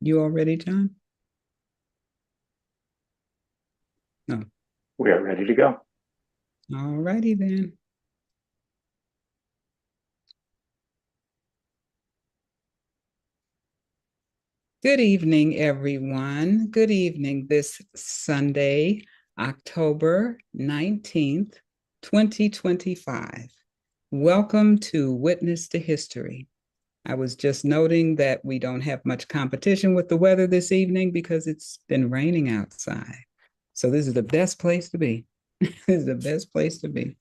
You all ready, John? No. We are ready to go. All righty then. Good evening, everyone. Good evening this Sunday, October 19th, 2025. Welcome to Witness to History. I was just noting that we don't have much competition with the weather this evening because it's been raining outside. So this is the best place to be. This is the best place to be.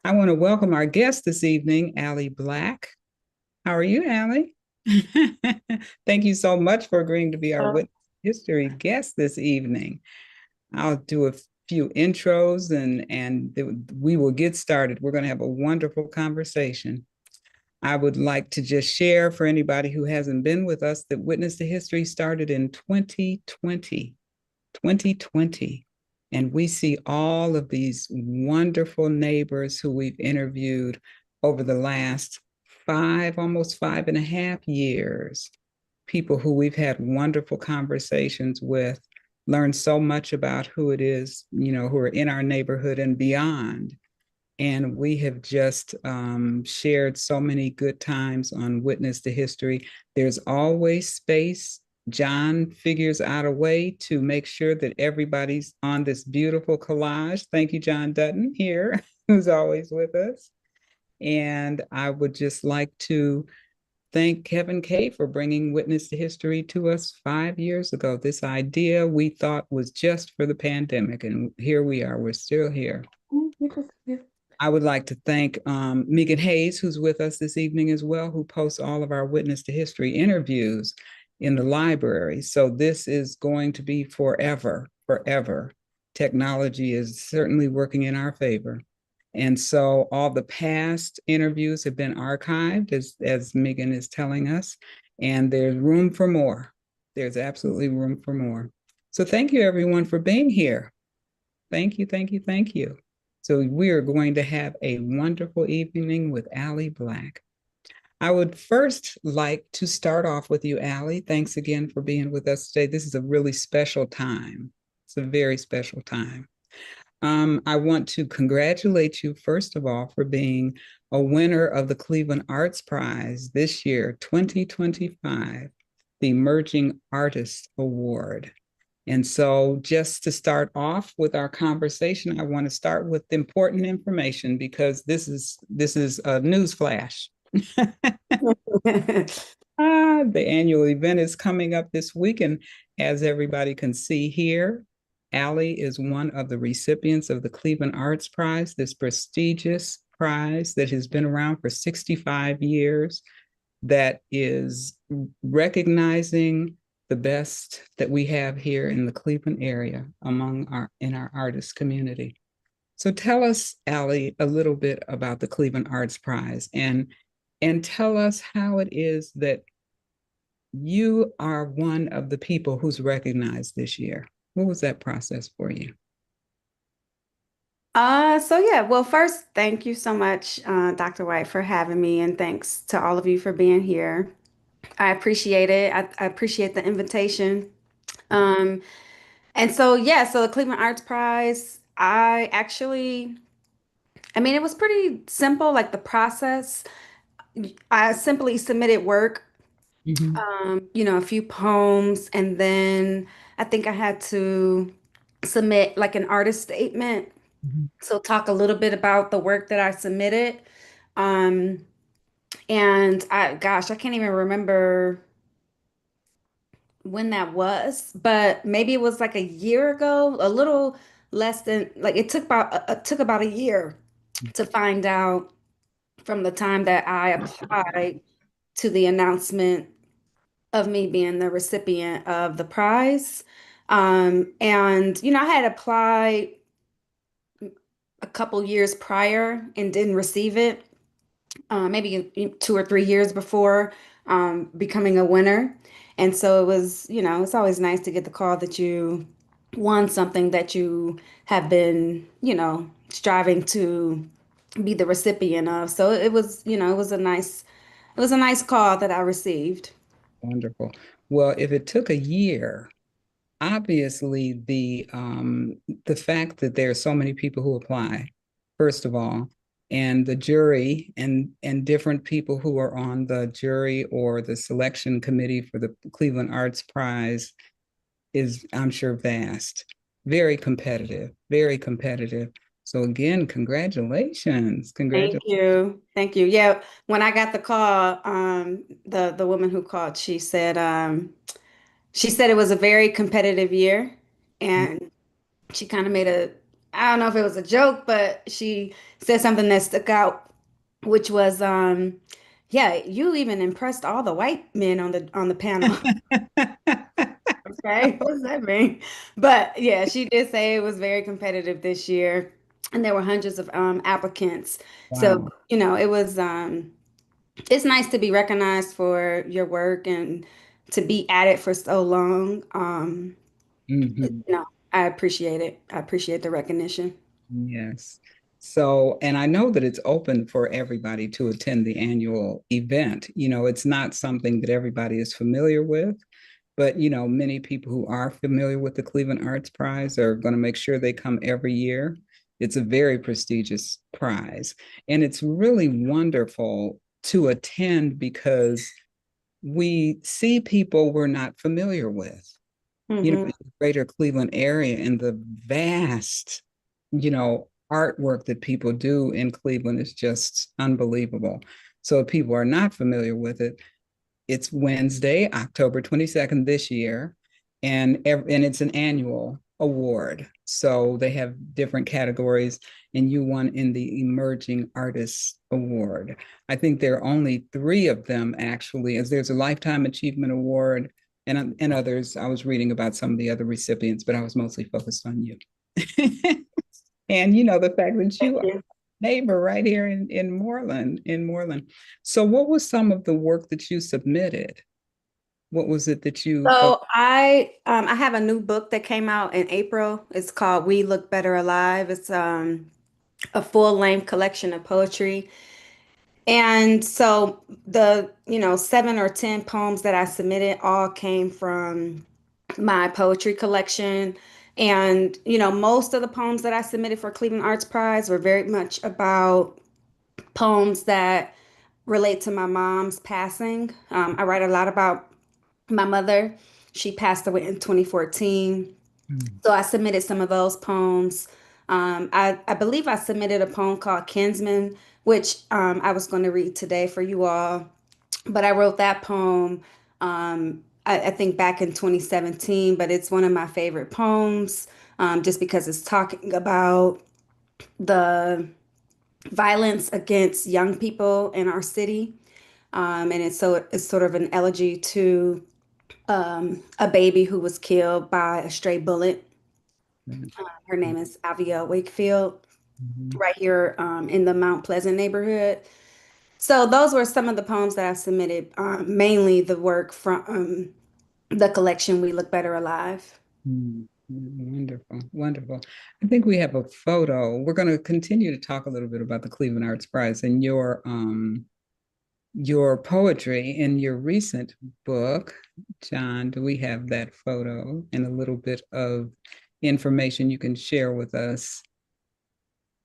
I want to welcome our guest this evening, Allie Black. How are you, Allie? Thank you so much for agreeing to be our witness history guest this evening. I'll do a few intros and we will get started. We're going to have a wonderful conversation. I would like to just share for anybody who hasn't been with us that Witness to History started in 2020. And we see all of these wonderful neighbors who we've interviewed over the last almost 5.5 years, people who we've had wonderful conversations with, learned so much about who it is, who are in our neighborhood and beyond. And we have just shared so many good times on Witness to History. There's always space. John figures out a way to make sure that everybody's on this beautiful collage. Thank you, John Dutton, here, who's always with us. And I would just like to thank Kevin Kay for bringing Witness to History to us 5 years ago. This idea we thought was just for the pandemic, and here we are. We're still here. I would like to thank Megan Hayes, who's with us this evening as well, who posts all of our Witness to History interviews in the library. So this is going to be forever, forever. Technology is certainly working in our favor. And so all the past interviews have been archived, as Megan is telling us, and there's room for more. There's absolutely room for more. So thank you, everyone, for being here. Thank you, thank you, thank you. So we are going to have a wonderful evening with Allie Black. I would first like to start off with you, Allie. Thanks again for being with us today. This is a really special time. It's a very special time. I want to congratulate you, first of all, for being a winner of the Cleveland Arts Prize this year, 2025, the Emerging Artist Award. And so, just to start off with our conversation, I want to start with important information because this is a news flash. The annual event is coming up this week, and as everybody can see here, Allie is one of the recipients of the Cleveland Arts Prize, this prestigious prize that has been around for 65 years, that is recognizing the best that we have here in the Cleveland area in our artist community. So tell us, Allie, a little bit about the Cleveland Arts Prize and tell us how it is that you are one of the people who's recognized this year. What was that process for you? Well, first, thank you so much, Dr. White, for having me, and thanks to all of you for being here. I appreciate it. I appreciate the invitation. Um, so the Cleveland Arts Prize, I mean, it was pretty simple, like the process. I simply submitted work, Mm-hmm. a few poems, and then I think I had to submit like an artist statement. Mm-hmm. So talk a little bit about the work that I submitted. Um, I can't even remember when that was, but maybe it was like a year ago, a little less than like it took about a year to find out from the time that I applied to the announcement of me being the recipient of the prize. I had applied a couple years prior and didn't receive it. Maybe 2 or 3 years before becoming a winner. And so it was, it's always nice to get the call that you won something that you have been, striving to be the recipient of. So it was a nice call that I received. Wonderful. Well, if it took a year, obviously the fact that there are so many people who apply, first of all, and the jury and different people who are on the jury or the selection committee for the Cleveland Arts Prize is, I'm sure, vast, very competitive, very competitive. So again, congratulations, Thank congratulations. you. Thank you. Yeah, when I got the call, the woman who called, she said it was a very competitive year, and she kind of made a, I don't know if it was a joke, but she said something that stuck out, which was, yeah, you even impressed all the white men on the panel. Okay, what does that mean? But yeah, she did say it was very competitive this year, and there were hundreds of applicants. So, Wow. it was it's nice to be recognized for your work and to be at it for so long. Mhm. I appreciate it. I appreciate the recognition. Yes. So, and I know that it's open for everybody to attend the annual event. It's not something that everybody is familiar with, but many people who are familiar with the Cleveland Arts Prize are going to make sure they come every year. It's a very prestigious prize, and it's really wonderful to attend because we see people we're not familiar with, Hmm. in the greater Cleveland area, and the vast, artwork that people do in Cleveland is just unbelievable. So if people are not familiar with it, it's Wednesday, October 22nd this year, and it's an annual award. So they have different categories, and you won in the Emerging Artists Award. I think there are only three of them actually, as there's a Lifetime Achievement Award and others. I was reading about some of the other recipients, but I was mostly focused on you. And the fact that Thank you are you. a neighbor right here in Moreland. So what was some of the work that you submitted? What was it that you focused? So I have a new book that came out in April. It's called We Look Better Alive. It's a full-length collection of poetry. And so the, 7 or 10 poems that I submitted all came from my poetry collection. And, most of the poems that I submitted for Cleveland Arts Prize were very much about poems that relate to my mom's passing. I write a lot about my mother. She passed away in 2014. Mm. So I submitted some of those poems. I believe I submitted a poem called Kinsman, which I was going to read today for you all. But I wrote that poem, I think back in 2017, but it's one of my favorite poems, just because it's talking about the violence against young people in our city. And it's sort of an elegy to a baby who was killed by a stray bullet. Her name is Avia Wakefield, Mhm. right here in the Mount Pleasant neighborhood. So those were some of the poems that I submitted, mainly the work from the collection We Look Better Alive. Mm. Wonderful, wonderful. I think we have a photo. We're going to continue to talk a little bit about the Cleveland Arts Prize and your poetry in your recent book. John, do we have that photo and a little bit of information you can share with us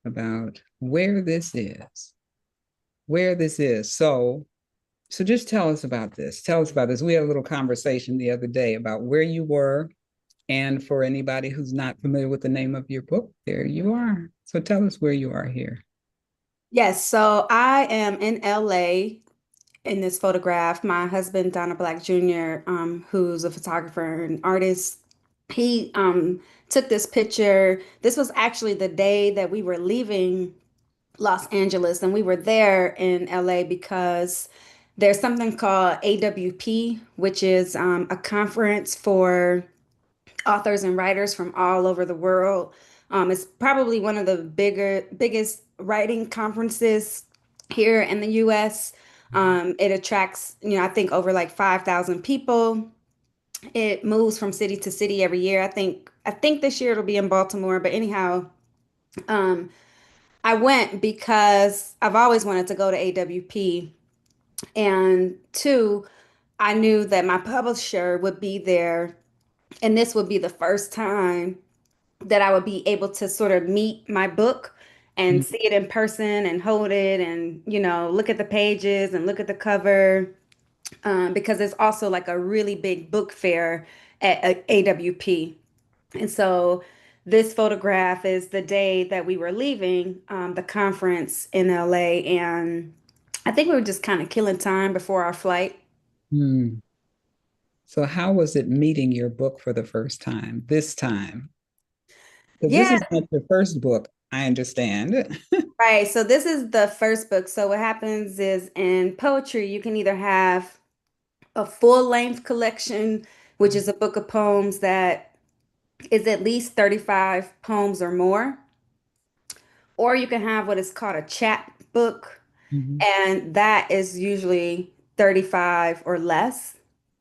about where this is? Where this is. So just tell us about this. Tell us about this. We had a little conversation the other day about where you were. And for anybody who's not familiar with the name of your book, there you are. So tell us where you are here. Yes, so I am in LA in this photograph. My husband, Donna Black Jr., who's a photographer and artist, he took this picture. This was actually the day that we were leaving Los Angeles, and we were there in LA because there's something called AWP, which is a conference for authors and writers from all over the world. It's probably one of the biggest writing conferences here in the US. It attracts, I think over like 5,000 people. It moves from city to city every year. I think this year it'll be in Baltimore, but anyhow, um, I went because I've always wanted to go to AWP, and two, I knew that my publisher would be there, and this would be the first time that I would be able to sort of meet my book and Mm, see it in person and hold it and, look at the pages and look at the cover, because there's also like a really big book fair at AWP. And so this photograph is the day that we were leaving the conference in LA. And I think we were just kind of killing time before our flight. mm. So how was it meeting your book for the first time, this time? Because this Yeah, is not your first book, I understand. right. So this is the first book. So what happens is in poetry, you can either have a full-length collection, which is a book of poems that is at least 35 poems or more, or you can have what is called a chapbook, Mhm. and that is usually 35 or less.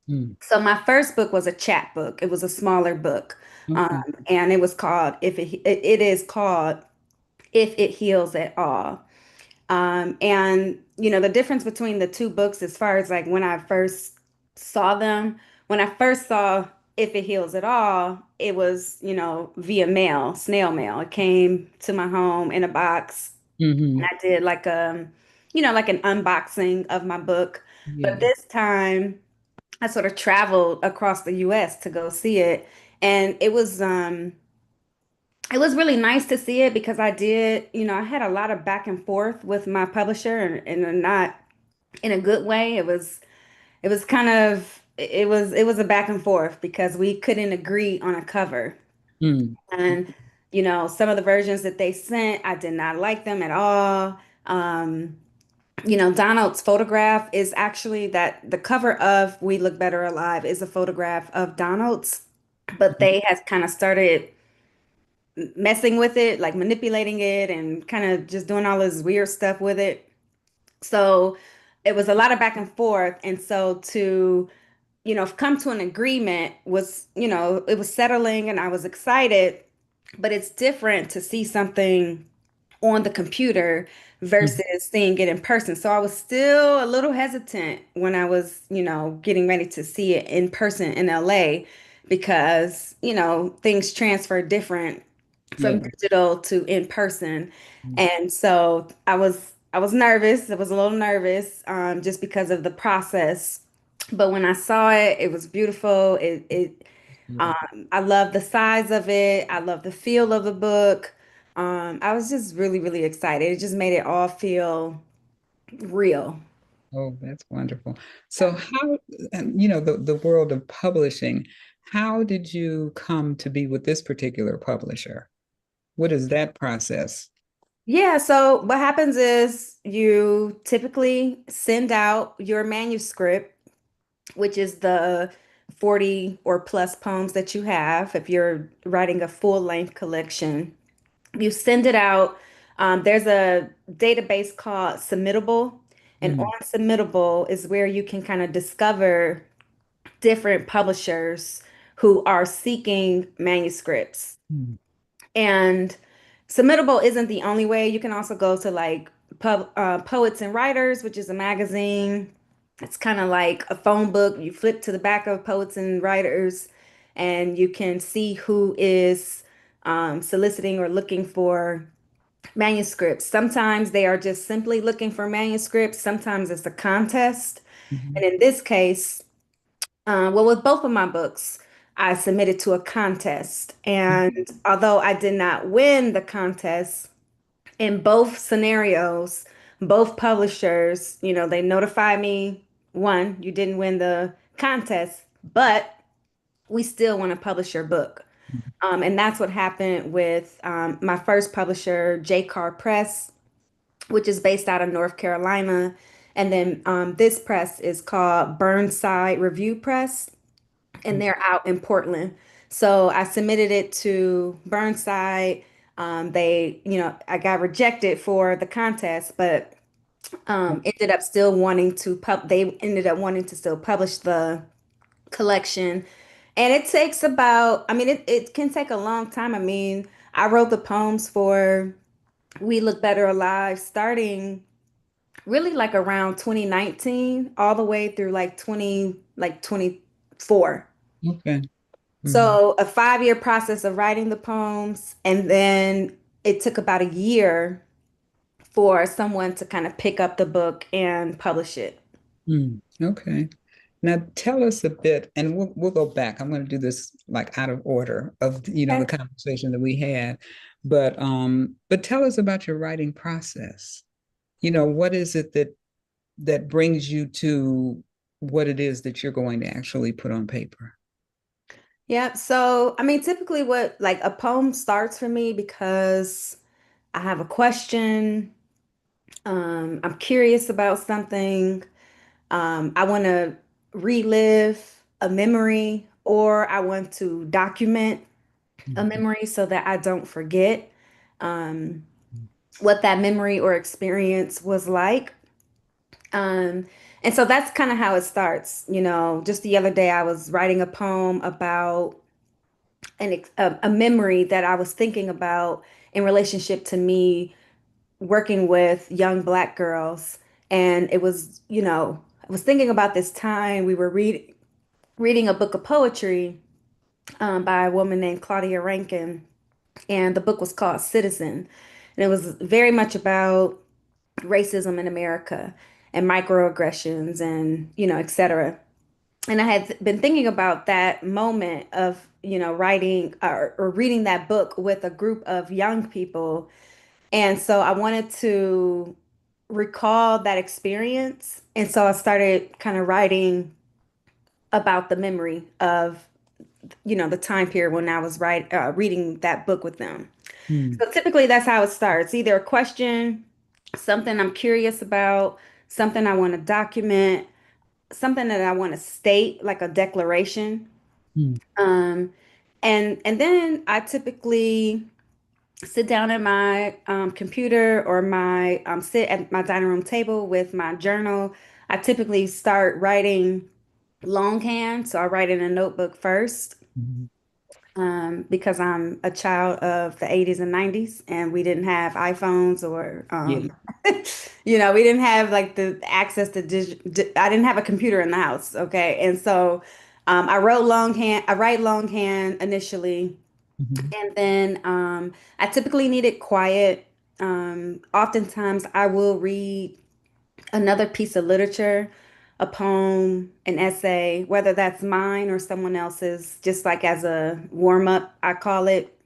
Mm. So my first book was a chapbook. It was a smaller book, Okay. and it was called it is called If It Heals at All. And the difference between the two books, as far as like when I first saw them, when I first saw If It Heals at All, it was, via mail, snail mail. It came to my home in a box, and Hmm. I did like like an unboxing of my book. But Yeah. this time I sort of traveled across the US to go see it. And it was really nice to see it because I had a lot of back and forth with my publisher, and not in a good way. It was kind of it was a back and forth because we couldn't agree on a cover. Mm. And some of the versions that they sent, I did not like them at all. Um, Donald's photograph is actually that the cover of We Look Better Alive is a photograph of Donald's, but they has kind of started messing with it, like manipulating it and kind of just doing all this weird stuff with it. So it was a lot of back and forth. And so to, come to an agreement was, it was settling and I was excited, but it's different to see something on the computer Mm. versus seeing it in person. So I was still a little hesitant when I was, getting ready to see it in person in LA because, things transfer different from Yeah. digital to in person. Mm. And so I was nervous. I was a little nervous just because of the process. But when I saw it, it was beautiful. Beautiful. I love the size of it. I love the feel of the book. I was just really, really excited. It just made it all feel real. Oh, that's wonderful. So how, the world of publishing, how did you come to be with this particular publisher? What is that process? Yeah, so what happens is you typically send out your manuscript, which is the 40 or plus poems that you have if you're writing a full-length collection. You send it out. There's a database called Submittable, and Mm. on Submittable is where you can kind of discover different publishers who are seeking manuscripts. Mm. And Submittable isn't the only way. You can also go to like Poets and Writers, which is a magazine. It's kind of like a phone book. You flip to the back of Poets and Writers, and you can see who is soliciting or looking for manuscripts. Sometimes they are just simply looking for manuscripts. Sometimes it's a contest. Mhm. And in this case, well, with both of my books, I submitted to a contest. And although I did not win the contest, in both scenarios, both publishers, they notify me, one, you didn't win the contest, but we still want to publish your book. And that's what happened with my first publisher, J. Carr Press, which is based out of North Carolina. And then this press is called Burnside Review Press, and they're out in Portland. So I submitted it to Burnside. I got rejected for the contest, but ended up still wanting to they ended up wanting to still publish the collection. And it takes about, I mean, it can take a long time. I mean, I wrote the poems for We Look Better Alive starting really like around 2019 all the way through like 24. Okay. Mhm. So a 5-year process of writing the poems, and then it took about a year for someone to kind of pick up the book and publish it. Okay. Now tell us a bit, and we'll go back. I'm going to do this like out of order of the Okay. conversation that we had, but tell us about your writing process. What is it that brings you to what it is that you're going to actually put on paper? Yeah. So, I mean, typically what like a poem starts for me because I have a question. I'm curious about something. I want to relive a memory, or I want to document a Mhm. memory so that I don't forget um, what that memory or experience was like. Um, and so that's kind of how it starts. Just the other day I was writing a poem about a memory that I was thinking about in relationship to me working with young Black girls. And it was, I was thinking about this time we were reading a book of poetry by a woman named Claudia Rankin. And the book was called Citizen. And it was very much about racism in America and microaggressions and, et cetera. And I had been thinking about that moment of, writing or reading that book with a group of young people. And so I wanted to recall that experience. And so I started kind of writing about the memory of, the time period when I was reading that book with them. Mm, So typically that's how it starts. Either a question, something I'm curious about, something I want to document, something that I want to state, like a declaration. mm, Um, and then I typically sit down at my computer or my sit at my dining room table with my journal. I typically start writing longhand, so I write in a notebook first. mm. Because I'm a child of the 80s and 90s, and we didn't have iPhones or, Yeah. we didn't have like the access to I didn't have a computer in the house. Okay. And so I write longhand initially, Mhm. and then I typically need it quiet. Oftentimes I will read another piece of literature, a poem, an essay, whether that's mine or someone else's, just like as a warm up, I call it,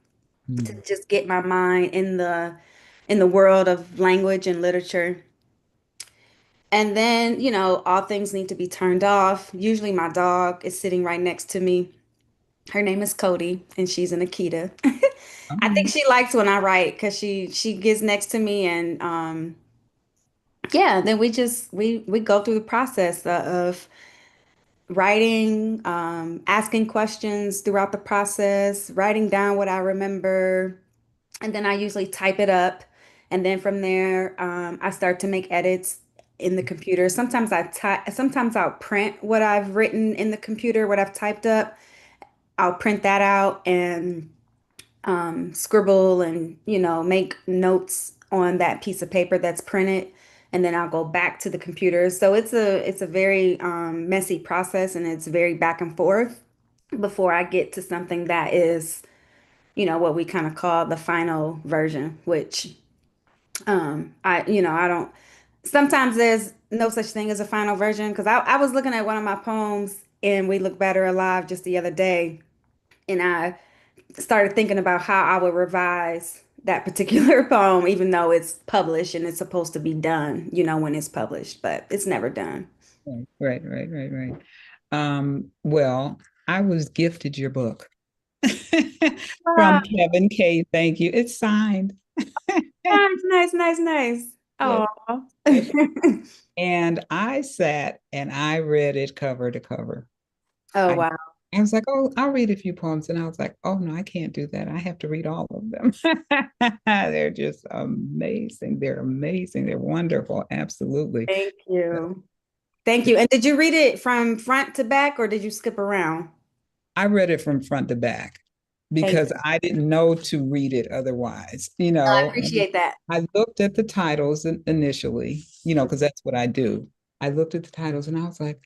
to Mm, just get my mind in the world of language and literature. And then, all things need to be turned off. Usually my dog is sitting right next to me. Her name is Cody, and she's an Akita. I think oh, she likes when I write because she gets next to me, and yeah, then we go through the process of writing, asking questions throughout the process, writing down what I remember, and then I usually type it up. And then from there, I start to make edits in the computer. Sometimes I'll print what I've written in the computer, what I've typed up. I'll print that out and scribble and, make notes on that piece of paper that's printed. And then I'll go back to the computer. So it's a very messy process, and it's very back and forth before I get to something that is, what we kind of call the final version, which I don't, sometimes there's no such thing as a final version because I was looking at one of my poems and We Look Better Alive just the other day, and I started thinking about how I would revise that particular poem, even though it's published and it's supposed to be done, when it's published, but it's never done. right. Well, I was gifted your book Wow. from Kevin K. Thank you. It's signed. Nice, nice, nice, nice. Yes, Oh. yes. And I sat and I read it cover to cover. Oh, I wow. I was like, oh, I'll read a few poems. And I was like, oh no, I can't do that. I have to read all of them. They're just amazing. They're amazing. They're wonderful. Absolutely. Thank you. Thank you. And did you read it from front to back or did you skip around? I read it from front to back Thank because you. I didn't know to read it otherwise, I appreciate that. I looked at the titles initially, because that's what I do. I looked at the titles and I was like,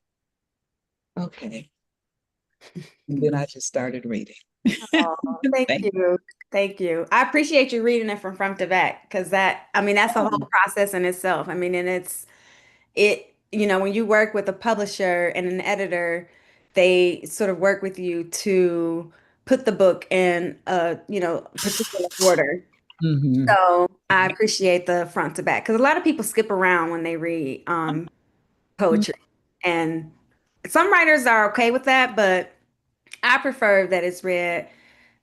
okay. And then I just started reading. Oh, thank Thank you. Thank you. I appreciate you reading it from front to back because I mean, that's a whole you. process in itself. I mean, and when you work with a publisher and an editor, they sort of work with you to put the book in particular order. Mhm. So I appreciate the front to back because a lot of people skip around when they read poetry. And some writers are okay with that, but I prefer that it's read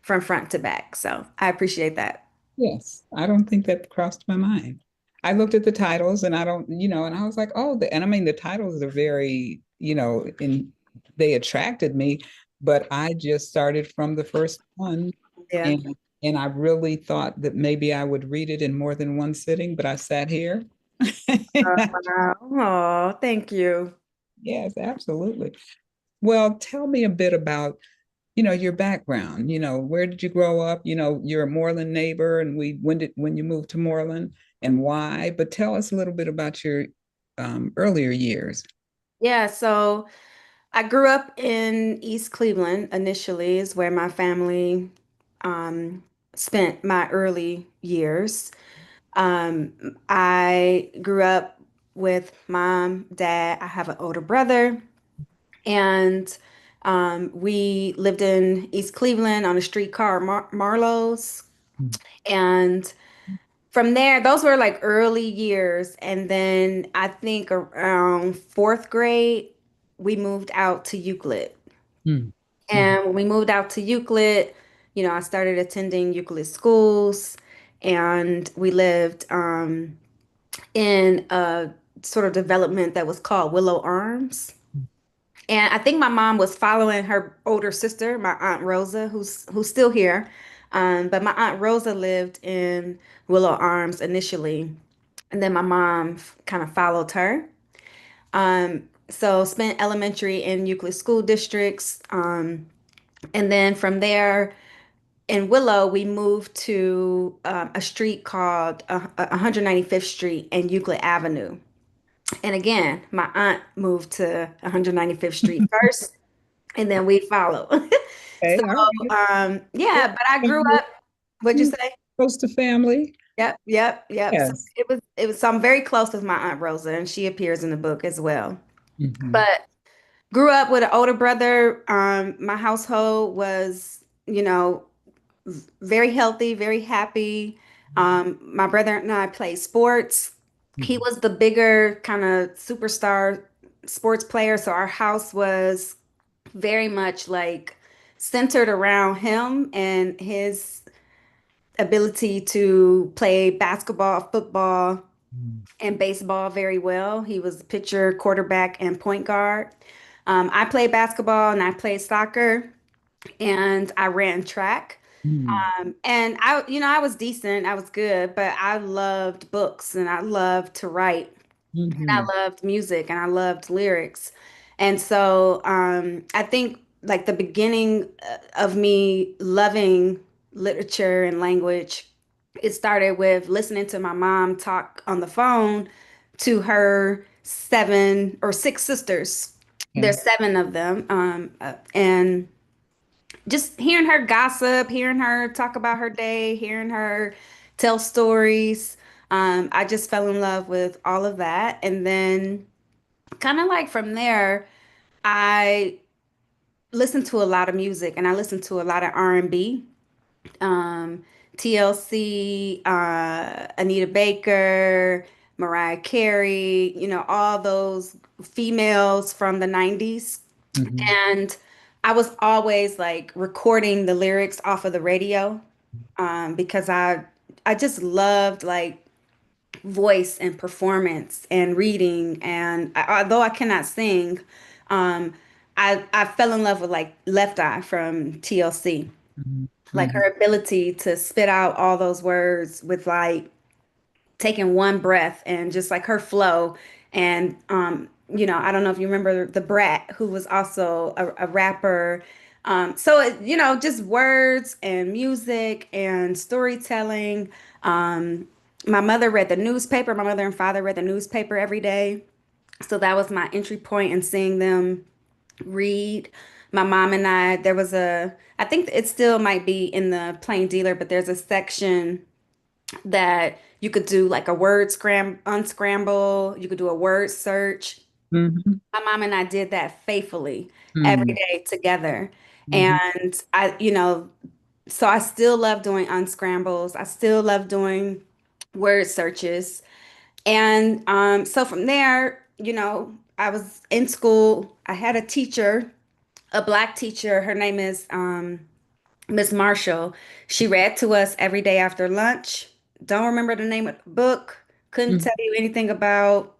from front to back. So I appreciate that. Yes, I don't think that crossed my mind. I looked at the titles and I don't, and I was like, oh, and I mean, the titles are very, and they attracted me, but I just started from the first one, Yeah. and I really thought that maybe I would read it in more than one sitting, but I sat here. Wow. Oh, thank you. Yes, absolutely. Well, tell me a bit about your background. Where did you grow up? You're a Moreland neighbor, and when you moved to Moreland and why? But tell us a little bit about your earlier years. Yeah, so I grew up in East Cleveland initially, is where my family um, spent my early years. I grew up with mom, dad. I have an older brother, and we lived in East Cleveland on a street called Marlowe's. And from there, those were like early years. And then I think around fourth grade, we moved out to Euclid. Mm, mm, And when we moved out to Euclid, I started attending Euclid schools, and we lived in a sort of development that was called Willow Arms. And I think my mom was following her older sister, my Aunt Rosa, who's still here. But my Aunt Rosa lived in Willow Arms initially, and then my mom kind of followed her. So spent elementary in Euclid school districts, and then from there in Willow, we moved to a street called 195th Street and Euclid Avenue. And again, my aunt moved to 195th Street first, and then we followed. So, okay, all right. yeah, but I grew up, what'd you Mm, say? close to family. Yep, yep, yep. So Yes. so I'm very close with my Aunt Rosa, and she appears in the book as well. Mhm, But grew up with an older brother. My household was, very healthy, very happy. My brother and I played sports. He mhm, was the bigger kind of superstar sports player, so our house was very much like centered around him and his ability to play basketball, football, mhm, and baseball very well. He was pitcher, quarterback, and point guard. I played basketball and I played soccer and I ran track. mhm, And I was decent, I was good, but I loved books and I loved to write. And I mhm, loved music and I loved lyrics. And so I think like the beginning of me loving literature and language, it started with listening to my mom talk on the phone to her seven or six sisters. okay. There's seven of them. And just hearing her gossip, hearing her talk about her day, hearing her tell stories. I just fell in love with all of that. And then kind of like from there, I listened to a lot of music and I listened to a lot of R&B, um, TLC, Anita Baker, Mariah Carey, all those females from the 90s. Mhm, And I was always like recording the lyrics off of the radio, because I just loved like voice and performance and reading. And although I cannot sing, um, I fell in love with like Left Eye from TLC, mhm, like her mhm, ability to spit out all those words with like taking one breath and just like her flow. And I don't know if you remember the Brat, who was also a rapper. Just words and music and storytelling. Um, my mother read the newspaper. My mother and father read the newspaper every day. So that was my entry point in seeing them read. My mom and I think it still might be in the Plain Dealer, but there's a section that you could do like a unscramble. You could do a word search. Mhm. My mom and I did that faithfully every Mm, day together. mhm, And so I still love doing unscrambles. I still love doing word searches. And so from there, I was in school. I had a teacher, a black teacher. Her name is Miss Marshall. She read to us every day after lunch. Don't remember the name of the book. Couldn't mhm. tell you anything about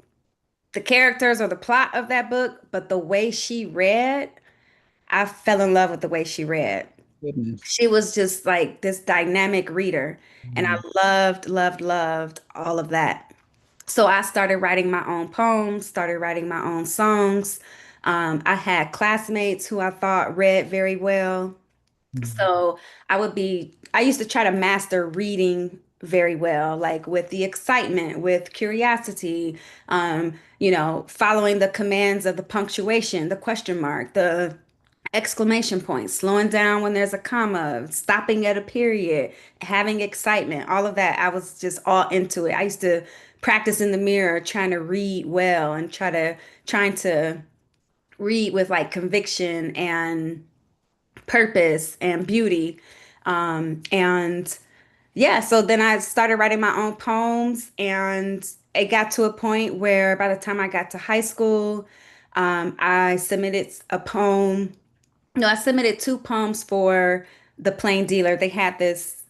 the characters or the plot of that book, but the way she read, I fell in love with the way she read. Goodness. She was just like this dynamic reader, and I Mm, loved, loved, loved all of that. So I started writing my own poems, started writing my own songs. I had classmates who I thought read very well. mm, So I used to try to master reading very well, like with the excitement, with curiosity, following the commands of the punctuation, the question mark, the exclamation point, slowing down when there's a comma, stopping at a period, having excitement, all of that. I was just all into it. I used to practice in the mirror, trying to read well and trying to read with like conviction and purpose and beauty. And yeah, so then I started writing my own poems, and it got to a point where by the time I got to high school, I submitted a poem. No, I submitted two poems for the Plain Dealer. They had this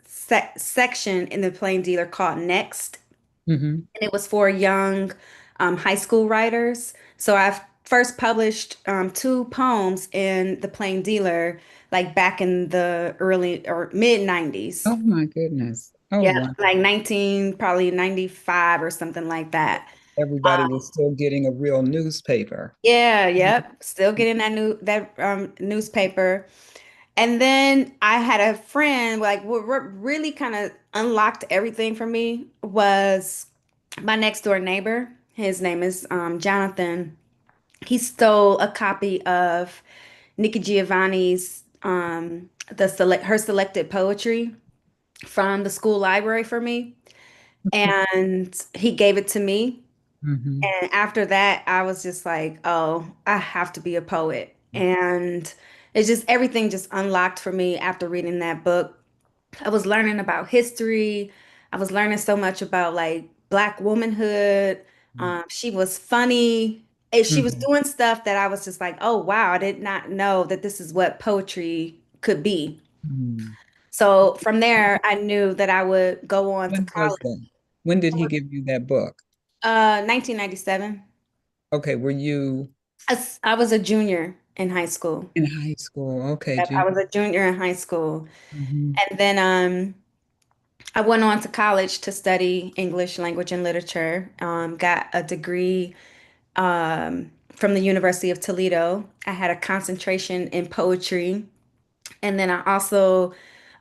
section in the Plain Dealer called Next, mhm. and it was for young high school writers. So I first published two poems in the Plain Dealer, like back in the early or mid 90s. Oh my goodness. Oh Yeah, wow. like 19, probably 95 or something like that. Everybody was still getting a real newspaper. Yeah, yep. Still getting that newspaper. And then I had a friend, like what really kind of unlocked everything for me was my next door neighbor. His name is Jonathan. He stole a copy of Nikki Giovanni's her selected poetry from the school library for me, and he gave it to me. Mhm. And after that, I was just like, oh, I have to be a poet. And it's just everything just unlocked for me after reading that book. I was learning about history. I was learning so much about like Black womanhood. She was funny. And she was Mhm. doing stuff that I was just like, oh, wow, I did not know that this is what poetry could be. Mhm. So from there, I knew that I would go on to When was college. that? When did he give you that book? 1997. Okay, were you I was a junior in high school. in high school? Okay, Yep, I June. was a junior in high school. Mhm. And then I went on to college to study English language and literature. Got a degree from the University of Toledo. I had a concentration in poetry. And then I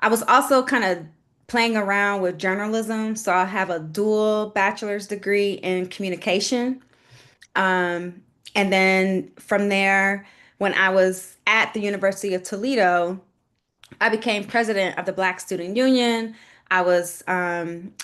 was also kind of playing around with journalism. So I have a dual bachelor's degree in communication. Um, and then from there, when I was at the University of Toledo, I became president of the Black Student Union. I was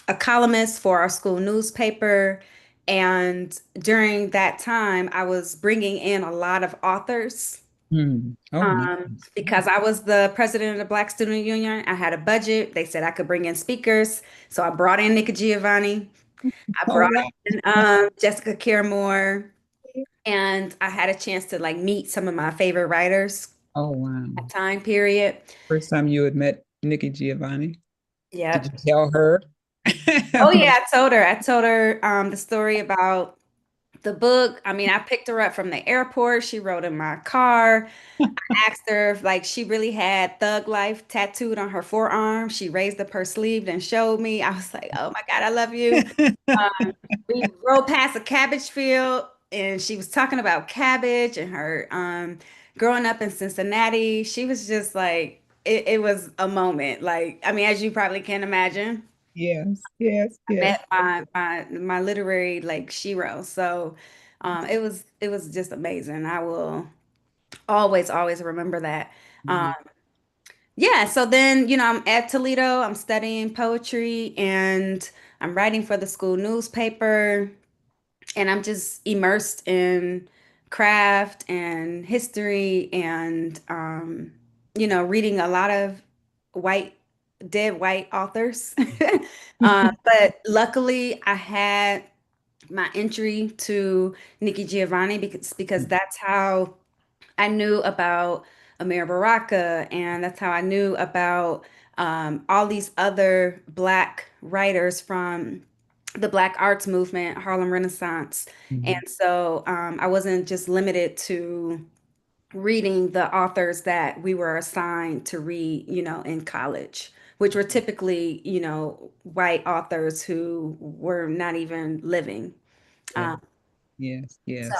a columnist for our school newspaper. And during that time, I was bringing in a lot of authors Mm. Oh, nice. because I was the president of the Black Student Union. I had a budget. They said I could bring in speakers. So I brought in Nikki Giovanni. I Oh, brought wow. in Jessica Care Moore. And I had a chance to like meet some of my favorite writers Oh, wow. at time period. First time you had met Nikki Giovanni, did you Yep. tell her? Oh yeah, I told her the story about the book. I mean, I picked her up from the airport. She rode in my car. I asked her if like she really had Thug Life tattooed on her forearm. She raised up her sleeve and showed me. I was like, "Oh my God, I love you." We rode past a cabbage field and she was talking about cabbage and her growing up in Cincinnati, she was just like, it was a moment. Like, I mean, as you probably can imagine, Yes, yes, yes. met my literary like shero. So it was just amazing. I will always remember that. Um, Mhm. yeah, so then, I'm at Toledo, I'm studying poetry and I'm writing for the school newspaper, and I'm just immersed in craft and history and reading a lot of white dead white authors. But luckily I had my entry to Nikki Giovanni because that's how I knew about Amir Baraka, and that's how I knew about all these other Black writers from the Black arts movement, Harlem Renaissance. And Mhm. so I wasn't just limited to reading the authors that we were assigned to read, in college, which were typically, white authors who were not even living. Yeah, Um, yes, so yes.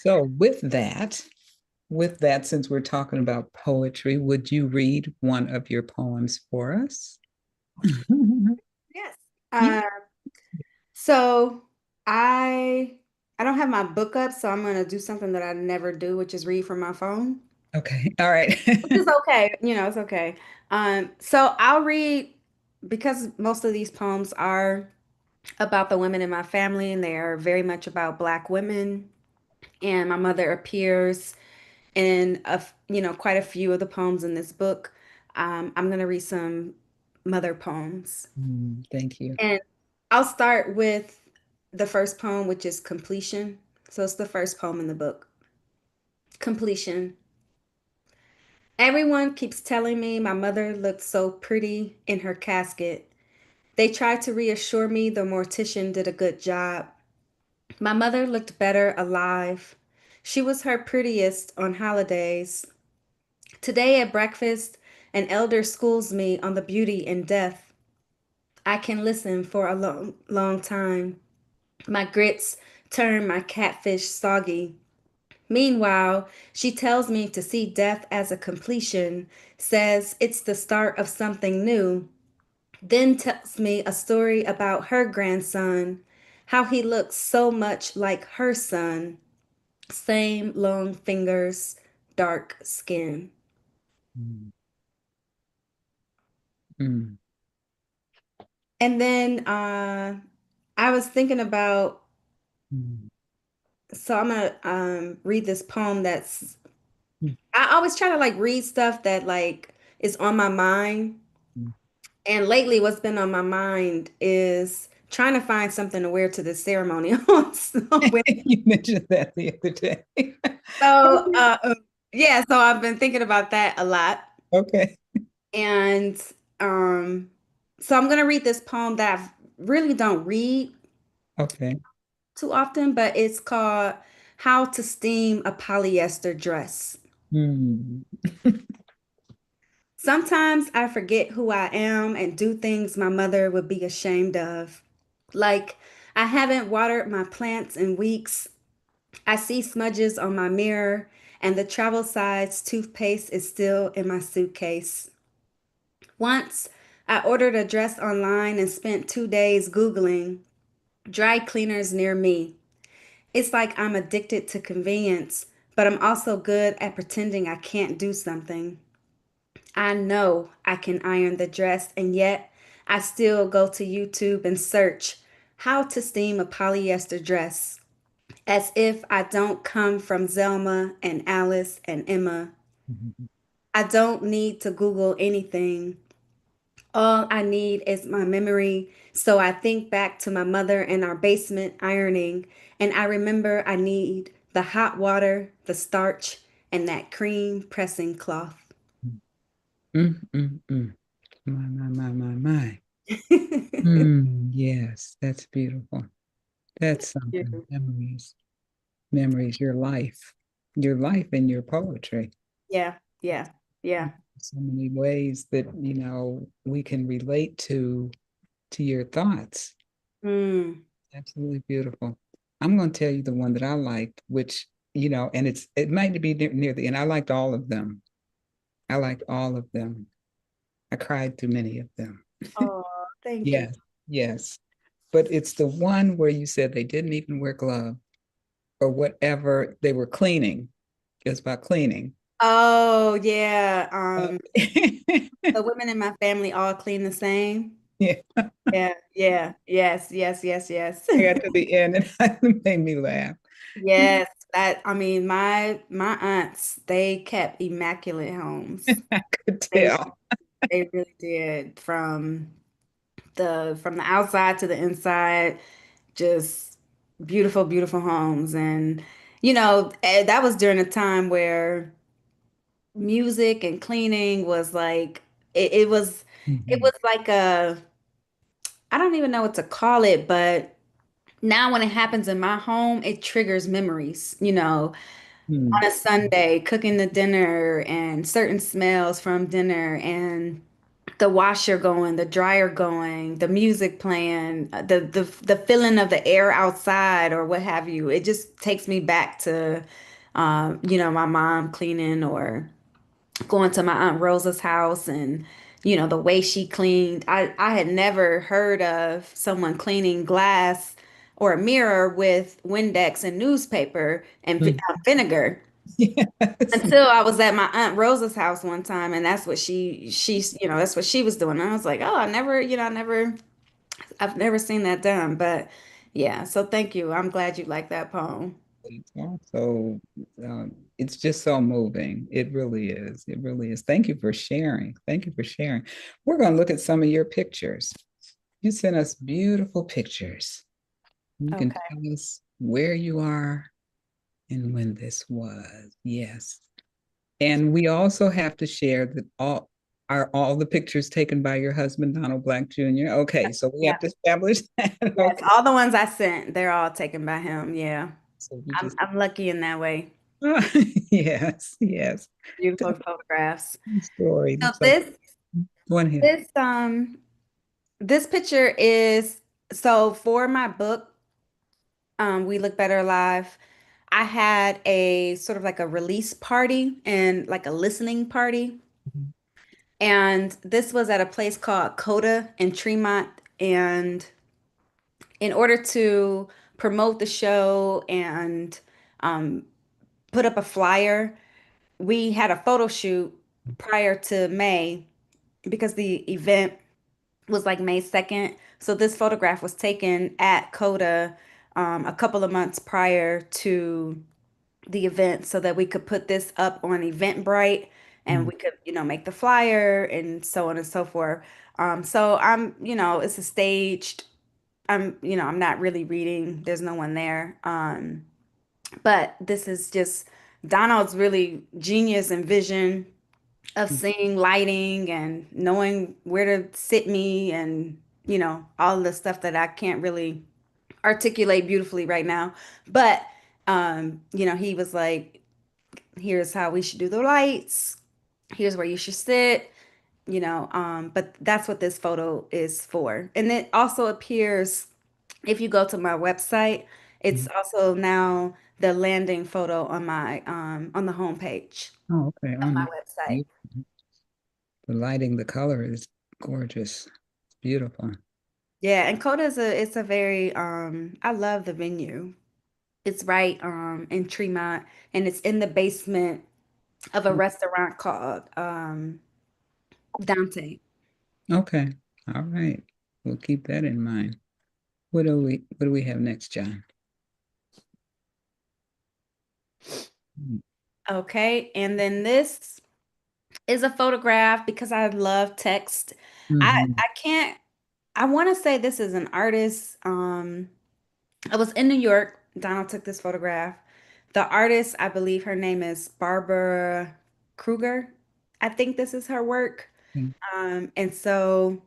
So with that, since we're talking about poetry, would you read one of your poems for us? yes. Yeah. Uh, So I I don't have my book up, so I'm gonna do something that I never do, which is read from my phone. Okay. All right. Which is okay, it's okay. So I'll read because most of these poems are about the women in my family, and they are very much about Black women. And my mother appears in quite a few of the poems in this book. I'm gonna read some mother poems. Thank you. And I'll start with the first poem, which is Completion. So it's the first poem in the book. Completion. Everyone keeps telling me my mother looked so pretty in her casket. They tried to reassure me the mortician did a good job. My mother looked better alive. She was her prettiest on holidays. Today at breakfast, an elder schools me on the beauty in death. I can listen for a long, long time. My grits turn my catfish soggy. Meanwhile, she tells me to see death as a completion, says it's the start of something new, then tells me a story about her grandson, how he looks so much like her son. Same long fingers, dark skin. Mm, mm, And then I was thinking about, mm, so I'm gonna read this poem that's mm, I always try to like read stuff that like is on my mind. mm. And lately what's been on my mind is trying to find something to wear to this ceremony on You mentioned that the other day. so yeah, so I've been thinking about that a lot. Okay. And um so I'm gonna read this poem that I really don't read Okay. too often, but it's called How to Steam a Polyester Dress. Mm, Sometimes I forget who I am and do things my mother would be ashamed of. Like, I haven't watered my plants in weeks. I see smudges on my mirror, and the travel size toothpaste is still in my suitcase. Once, I ordered a dress online and spent 2 days Googling dry cleaners near me. It's like I'm addicted to convenience, but I'm also good at pretending I can't do something. I know I can iron the dress, and yet I still go to YouTube and search how to steam a polyester dress, as if I don't come from Zelma and Alice and Emma. mm, I don't need to Google anything. All I need is my memory. So I think back to my mother in our basement ironing, and I remember I need the hot water, the starch, and that cream pressing cloth. mm. My. Yes, that's beautiful. That's something. Memories, memories, your life and your poetry. Yeah, yeah, yeah. So many ways that, we can relate to your thoughts. Mm, Absolutely beautiful. I'm going to tell you the one that I liked, which, and it might be near the end. I liked all of them. I liked all of them. I cried through many of them. Oh, thank you. Yes, yes. But it's the one where you said they didn't even wear gloves or whatever. They were cleaning. It's about cleaning. Oh, yeah. Yeah. The women in my family all clean the same. Yeah. Yeah, yeah, yes, yes, yes, yes. I got to the end and it made me laugh. Yes, that I mean my aunts, they kept immaculate homes. I could They tell. they really did from the outside to the inside, just beautiful, beautiful homes. And that was during a time where music and cleaning was like it Mhm. was like a I don't even know what to call it, but now when it happens in my home, it triggers memories, Hmm. on a Sunday, cooking the dinner and certain smells from dinner and the washer going, the dryer going, the music playing, the feeling of the air outside or what have you. It just takes me back to my mom cleaning or going to my Aunt Rosa's house and the way she cleaned. I had never heard of someone cleaning glass or a mirror with Windex and newspaper and Hmm. vinegar Yes. until I was at my Aunt Rosa's house one time and that's what that's what she was doing. And I was like, "Oh, I've never seen that done." But yeah, so thank you. I'm glad you like that poem. It's also, it's just so moving. It really is. It really is. Thank you for sharing. Thank you for sharing. We're going to look at some of your pictures. You sent us beautiful pictures. You can Okay. tell us where you are and when this was. Yes. And we also have to share that all the pictures taken by your husband, Donald Black Jr. Okay, so we have to establish that. Yes, Okay. all the ones I sent, they're all taken by him. Yeah. So we I'm just I'm lucky in that way. yes, yes. Tell Beautiful photographs. the story. So So go ahead. this this picture is so for my book, We Look Better Alive, I had a sort of like a release party and like a listening party. And this was at a place called Coda in Tremont. And in order to promote the show and um, put up a flyer, we had a photo shoot prior to May because the event was like May 2nd. So this photograph was taken at Coda a couple of months prior to the event so that we could put this up on Eventbrite and Mm. we could, make the flyer and so on and so forth. So it's a staged, I'm not really reading. There's no one there. But this is just Donald's really genius and vision of seeing lighting and knowing where to sit me and, all the stuff that I can't really articulate beautifully right now. But, he was like, here's how we should do the lights. Here's where you should sit, but that's what this photo is for. And it also appears if you go to my website, it's Mhm. also now the landing photo on the homepage Oh, okay. of On my the website. you- the lighting, the color is gorgeous. It's beautiful. Yeah, and Coda it's a very I love the venue. It's right in Tremont and it's in the basement of a restaurant called Dante. Okay. All right. We'll keep that in mind. What do we have next, John? Okay, and then this is a photograph because I love text. Mm-hmm. I can't I want to say this is an artist. I was in New York. Donald took this photograph. The artist, I believe her name is Barbara Kruger. I think this is her work. And so,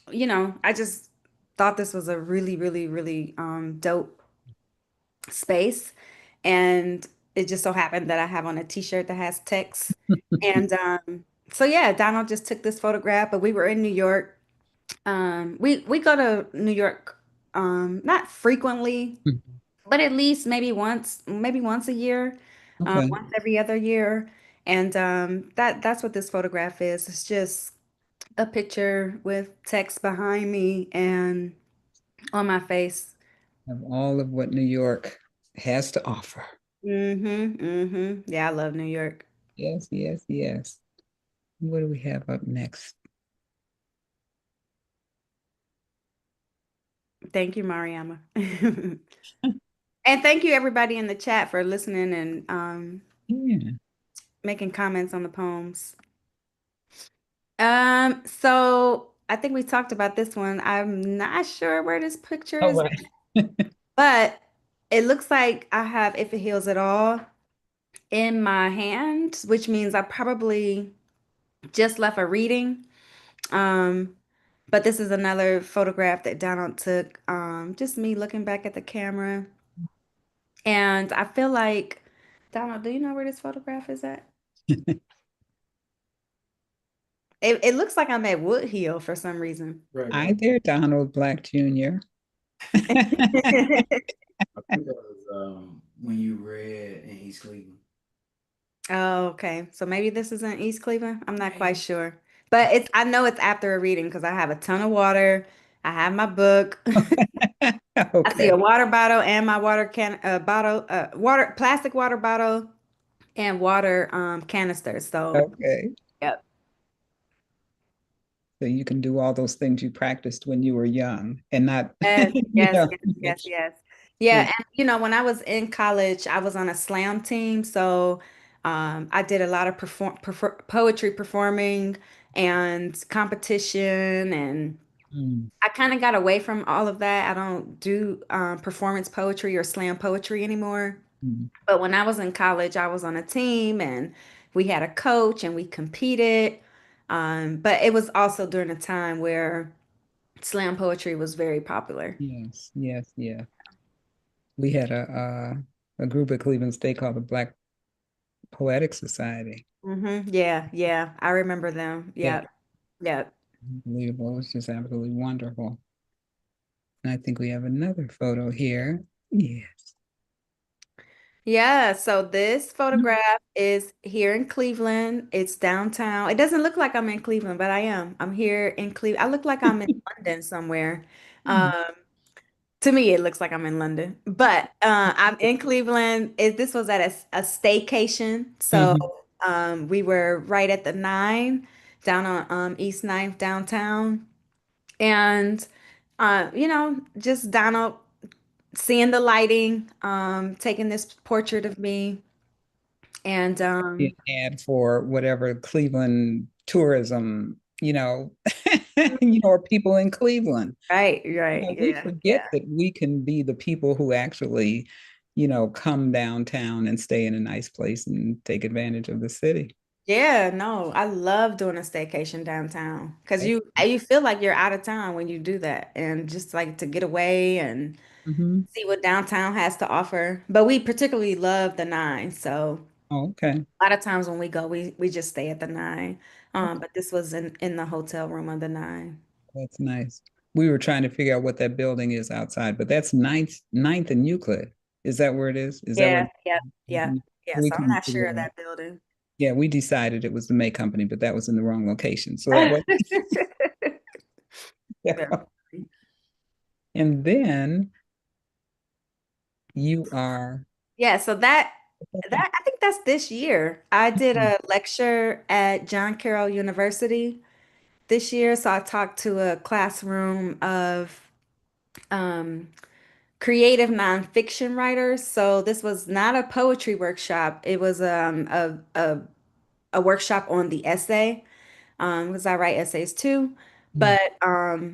I just thought this was a really, really, really dope space. And it just so happened that I have on a t-shirt that has text. And so yeah, Donald just took this photograph, but we were in New York. We go to New York not frequently, but at least maybe once a year, Okay. once every other year. And that's what this photograph is. It's just a picture with text behind me and on my face. Of all of what New York has to offer. Yeah, I love New York. Yes, yes, yes. What do we have up next? Thank you, Mariama. And thank you everybody in the chat for listening and Yeah. making comments on the poems. So I think we talked about this one. I'm not sure where this picture All is, right. but it looks like I have If It Heals At All in my hand, which means I probably just left a reading. Um, but this is another photograph that Donald took, just me looking back at the camera. And I feel like, Donald, do you know where this photograph is at? It looks like I'm at Woodhill for some reason. Right, Hi right. there, Donald Black Jr. I think that was when you read in East Cleveland. Oh, okay. So maybe this is in East Cleveland. I'm not quite sure. But I know it's after a reading because I have a ton of water. I have my book. I see Okay, a water bottle and my water can bottle water plastic water bottle and water canister. So okay. yep. So you can do all those things you practiced when you were young and not, Yes, you yes, know, yes, yes, yes. Yeah, and when I was in college, I was on a slam team, so I did a lot of poetry performing and competition, and Mm, I kind of got away from all of that. I don't do performance poetry or slam poetry anymore. mm. But when I was in college, I was on a team, and we had a coach, and we competed. But it was also during a time where slam poetry was very popular. Yes, yes, yeah. We had a group at Cleveland State called the Black Poetic Society. Yeah, yeah. I remember them. Yeah, Yep, yep. unbelievable. It was just absolutely wonderful. And I think we have another photo here. Yes. Yeah, so this photograph is here in Cleveland. It's downtown. It doesn't look like I'm in Cleveland, but I am. I'm here in Cleveland. I look like I'm in London somewhere. Um, Mm, to me, it looks like I'm in London, but I'm in Cleveland. This was at a staycation. So mhm. we were right at the Nine down on East Ninth downtown. And just Donald seeing the lighting, taking this portrait of me, and Be an ad for whatever Cleveland tourism, or people in Cleveland. right, right, We yeah, forget yeah, that we can be the people who actually, come downtown and stay in a nice place and take advantage of the city. yeah. No, I love doing a staycation downtown because Right? you feel like you're out of town when you do that, and just like to get away and Mm-hmm. see what downtown has to offer. But we particularly love the Nine, so Oh, okay. a lot of times when we go, we just stay at the Nine. Okay. But this was in the hotel room of the Nine. That's nice. We were trying to figure out what that building is outside, but that's ninth and Euclid. Is that where it is? Is that where? Yeah, yeah, yeah, Mhm. yeah. We So I'm couldn't not figure sure it of out. that building. Yeah, we decided it was the May Company, but that was in the wrong location. So that was, yeah. Very funny. And then you are, Yeah, so that I think that's this year. I did a lecture at John Carroll University this year, so I talked to a classroom of um, creative nonfiction writers. So this was not a poetry workshop. It was a workshop on the essay, because I write essays too. But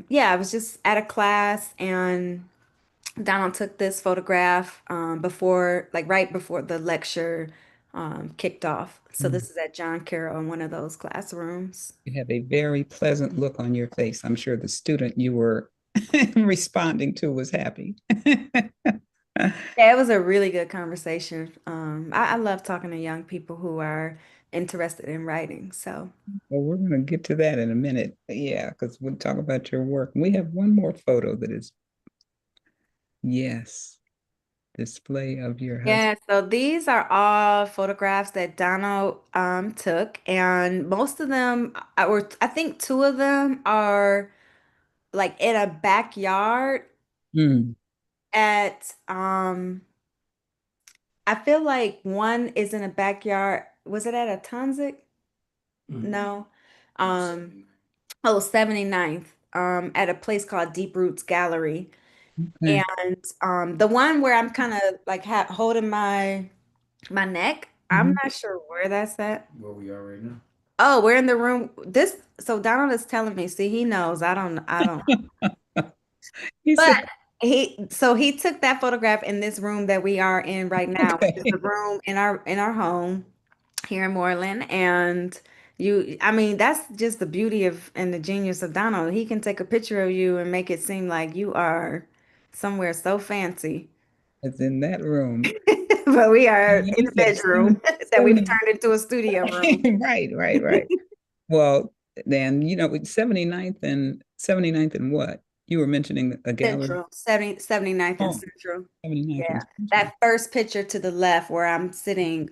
yeah, I was just at a class and Donald took this photograph right before the lecture kicked off. So you this is at John Carroll in one of those classrooms. have a very pleasant look on your face. I'm sure the student you were responding to was happy. Yeah, it was a really good conversation. I love talking to young people who are interested in writing. So Well, we're going to get to that in a minute. Yeah, because we'll talk about your work. We have one more photo that is, yes. display of your husband? Yeah, so these are all photographs that Donald took, and most of them, or I think two of them are like in a backyard Hmm. at I feel like one is in a backyard. Was it at a Tanzik? Mm. No. No, Um, oh, 79th, at a place called Deep Roots Gallery. Okay. And the one where I'm kind of like ha holding my neck, I'm Mhm. not sure where that's at. where we are right now. Oh, we're in the room. This, so Donald is telling me, see, he knows. I don't. He But said, he took that photograph in this room that we are in right now, which is the okay. room in our home here in Moreland. And I mean, that's just the beauty of and the genius of Donald. He can take a picture of you and make it seem like you are somewhere so fancy. It's in that room. But we are And in he the said bedroom that we've 70. turned into a studio room. Right, right, right. Well, then, with 79th and what? You were mentioning a gallery. Central, 79th and Oh, Central. 79th Yeah. and Central. That first picture to the left where I'm sitting,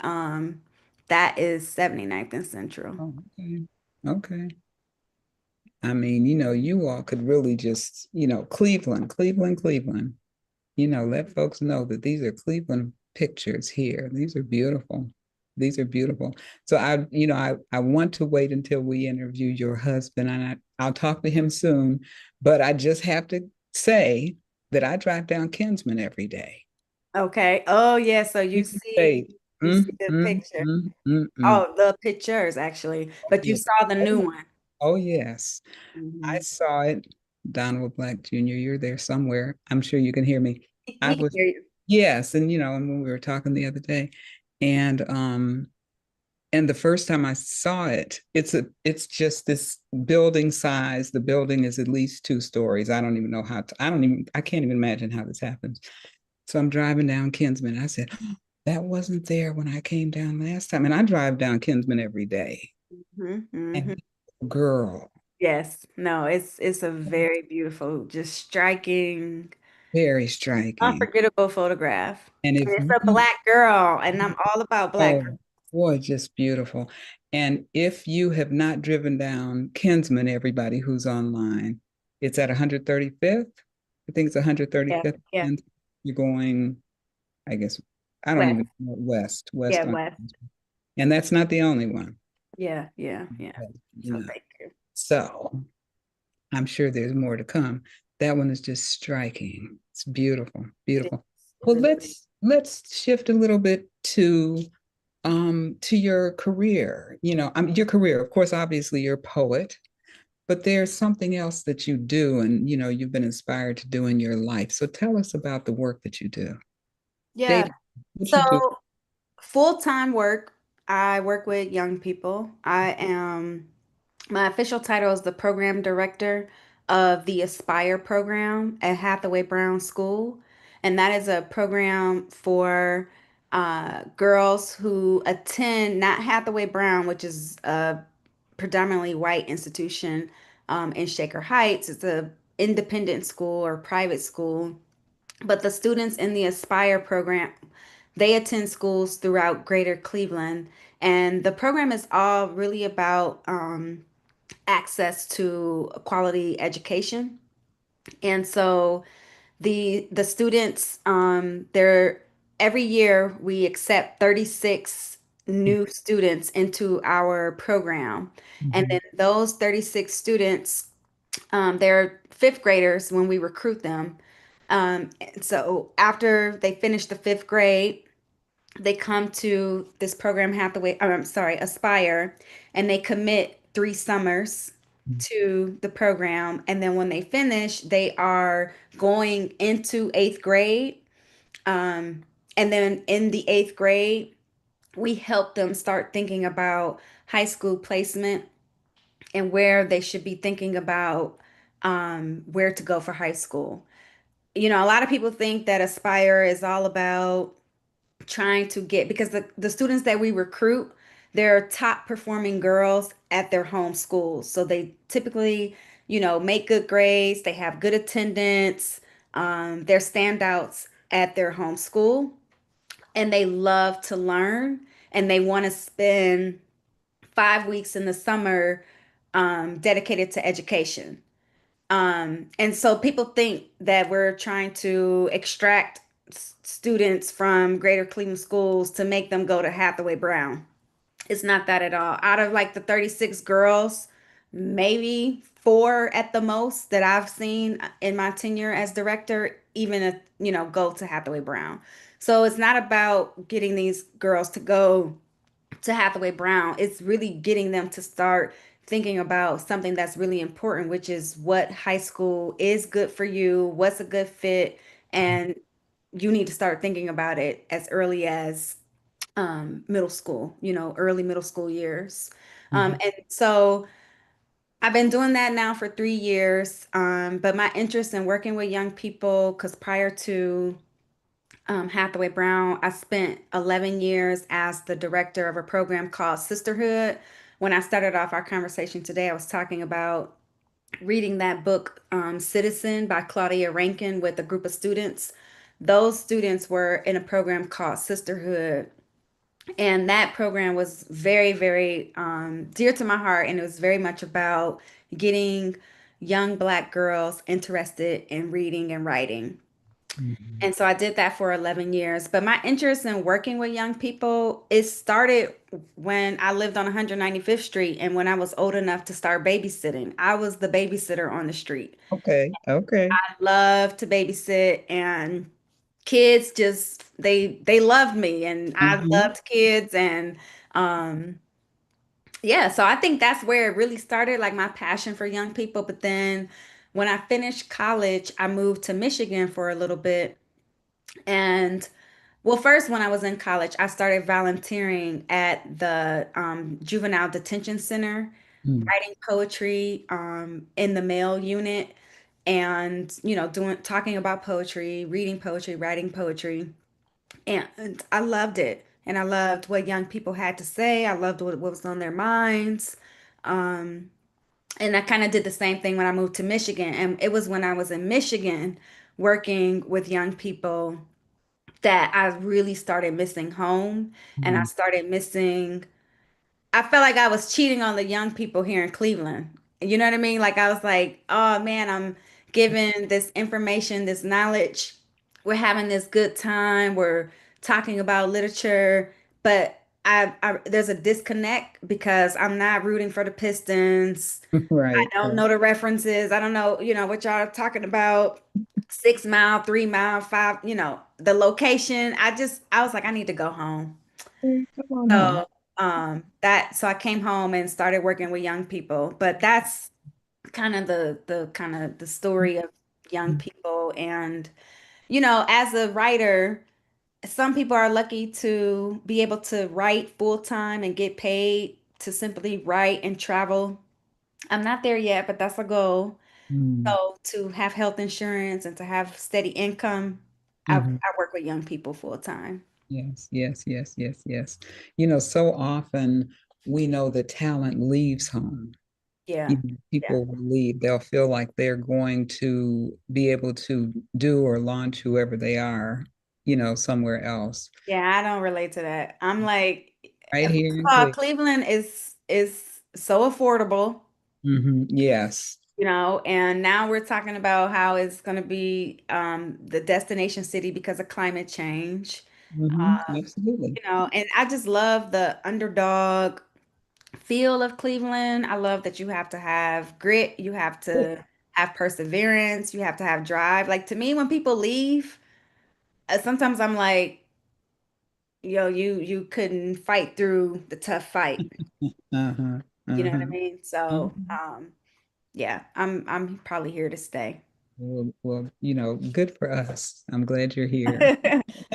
that is 79th and Central. Oh, okay. Okay. I mean, you all could really just, Cleveland, Cleveland, Cleveland. Let folks know that these are Cleveland pictures here. These are beautiful. These are beautiful. So I want to wait until we interview your husband, and I'll talk to him soon. But I just have to say that I drive down Kinsman every day. Okay. Oh yeah, so You can say, you see the picture. Oh, the pictures actually. But you yeah. saw the new one. Oh, yes. I Mhm. saw it. Donald Black Jr., you're there somewhere. I'm sure you can hear me. I We can was, hear you. yes, and and when we were talking the other day, and and the first time I saw it, it's just this building size. The building is at least 2 stories. I don't even know I can't even imagine how this happens. So I'm driving down Kinsman. I said, that wasn't there when I came down last time. And I drive down Kinsman every day. Hmm. And girl, Yes. No, it's a very beautiful, just striking, very striking. unforgettable photograph. And And if it's a you, black girl, and I'm all about black girls. oh boy, just beautiful. And if you have not driven down Kinsman, everybody who's online, it's at 135th. I think it's Yeah, 135th. yeah. And you're going, I guess, I don't West. even know, Yeah, west on. West. And that's not the only one. Yeah, yeah, yeah. But, So thank you. so I'm sure there's more to come. That one is just striking. It's beautiful, It is. beautiful. It Well, really is. let's shift a little bit to your career. Your career, of course, obviously you're a poet, but there's something else that you do and you've been inspired to do in your life. So tell us about the work that you do. Yeah. Data, what So you do. full-time work, I work with young people. My official title is the program director of the Aspire program at Hathaway Brown School. And that is a program for girls who attend not Hathaway Brown, which is a predominantly white institution in Shaker Heights. It's a independent school or private school. But the students in the Aspire program, they attend schools throughout Greater Cleveland. And the program is all really about access to quality education. And so the students, they're every year we accept 36 new students into our program. And Mhm. then those 36 students, they're fifth graders when we recruit them. And so after they finish the fifth grade, they come to this program Hathaway, I'm sorry, Aspire, and they commit 3 summers to the program. And then when they finish, they are going into eighth grade. Um, and then in the eighth grade, we help them start thinking about high school placement and where they should be thinking about where to go for high school. A lot of people think that Aspire is all about trying to get because the students that we recruit, they're top performing girls at their home schools. So they typically, make good grades, they have good attendance, they're standouts at their home school, and they love to learn, and they want to spend 5 weeks in the summer dedicated to education. And so people think that we're trying to extract students from Greater Cleveland schools to make them go to Hathaway Brown. It's not that at all. Out of like the 36 girls, maybe four at the most that I've seen in my tenure as director, even go to Hathaway Brown. So it's not about getting these girls to go to Hathaway Brown. It's really getting them to start thinking about something that's really important, which is what high school is good for you, what's a good fit, and you need to start thinking about it as early as middle school, early middle school years. Mhm. And so I've been doing that now for 3 years. But my interest in working with young people, because prior to Hathaway Brown, I spent 11 years as the director of a program called Sisterhood. When I started off our conversation today, I was talking about reading that book, Citizen by Claudia Rankin, with a group of students. Those students were in a program called Sisterhood, and that program was very, very dear to my heart. And it was very much about getting young Black girls interested in reading and writing. Mhm. And so I did that for 11 years. But my interest in working with young people, it started when I lived on 195th Street and when I was old enough to start babysitting. I was the babysitter on the street. Okay, okay. I loved to babysit, and kids just they loved me, and I Mhm. loved kids. And um yeah, so I think that's where it really started, like my passion for young people. But then when I finished college, I moved to Michigan for a little bit. And well, first, when I was in college, I started volunteering at the juvenile detention center, Mm. writing poetry in the male unit, and doing talking about poetry, reading poetry, writing poetry. And I loved it. And I loved what young people had to say. I loved what was on their minds. Um, and I kind of did the same thing when I moved to Michigan. And it was when I was in Michigan working with young people that I really started missing home, and I Mhm. started missing, I felt like I was cheating on the young people here in Cleveland. You know what I mean? Like I was like, oh man, I'm giving this information, this knowledge. We're having this good time. We're talking about literature, but there's a disconnect because I'm not rooting for the Pistons. I Right, don't right. know the references. I don't know, what y'all are talking about. 6 mile, 3 mile, five, the location. I was like, I need to go home. Hey, come on home. So so I came home and started working with young people. But that's kind of the story of young people. And as a writer, some people are lucky to be able to write full time and get paid to simply write and travel. I'm not there yet, but that's a goal. Mm. So to have health insurance and to have steady income, Mhm. I work with young people full time. Yes, yes, yes, yes, yes. So often we know that talent leaves home. Yeah. Yeah. People will leave. They'll feel like they're going to be able to do or launch whoever they are, somewhere else. Yeah, I don't relate to that. I'm like, Right first here of in all, Cleveland. Cleveland is so affordable, Yes. and now we're talking about how it's going to be the destination city because of climate change. Absolutely. And I just love the underdog feel of Cleveland. I love that you have to have grit, you have to have perseverance, you have to have drive. Like to me, when people leave, sometimes I'm like, you couldn't fight through the tough fight. Uh-huh. You know what Uh-huh. I mean? So, Mhm. yeah, I'm probably here to stay. Well, good for us. I'm glad you're here.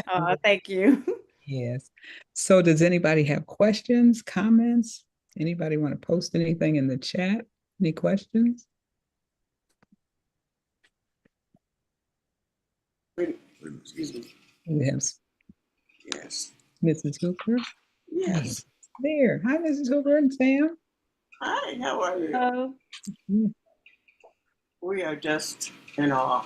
Oh, thank you. Yes. So does anybody have questions, comments? Anybody want to post anything in the chat? Any questions? Excuse me. We have Yes. Mrs. Hooper. Yes. Yes. There. Hi, Mrs. Hooper and Sam. Hi, how are you? Oh, Mm. We are just in awe.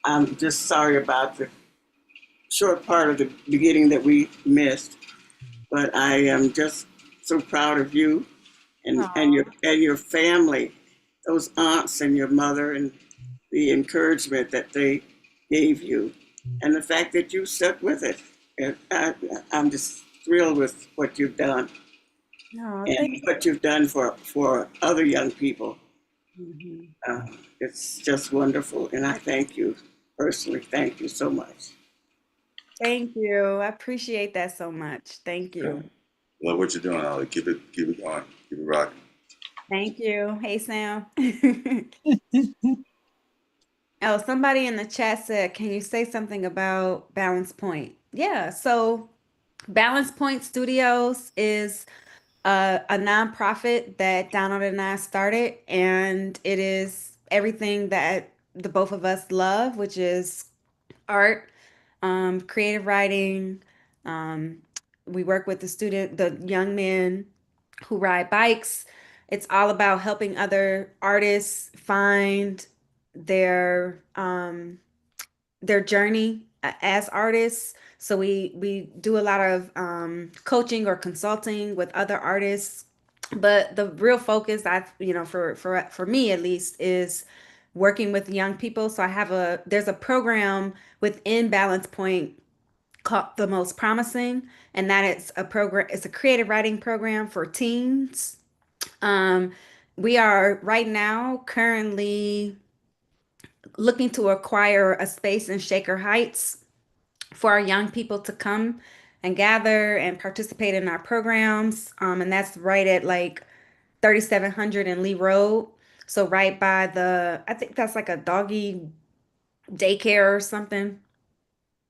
I'm just sorry about the short part of the beginning that we missed, but I am just so proud of you and your family, those aunts and your mother, and the encouragement that they gave you, and the fact that you stuck with it. And I'm just thrilled with what you've done Oh, and thank what you've done for other young people. you. It's just wonderful, and I thank you personally. Thank you so much. Thank you. I appreciate that so much. Thank you. Love what you're doing, Ollie. Keep it going. Keep it rocking. Thank you. Hey, Sam. Oh, somebody in the chat said, can you say something about Balance Point? Yeah, so Balance Point Studios is a nonprofit that Donald and I started, and it is everything that the both of us love, which is art, creative writing. Um, we work with the young men who ride bikes. It's all about helping other artists find their their journey as artists. So we do a lot of coaching or consulting with other artists, but the real focus for me at least is working with young people. So there's a program within Balance Point called The Most Promising, and that it's a creative writing program for teens. Um, we are right now currently looking to acquire a space in Shaker Heights for our young people to come and gather and participate in our programs. And that's right at like 3700 in Lee Road. So right by I think that's like a doggy daycare or something.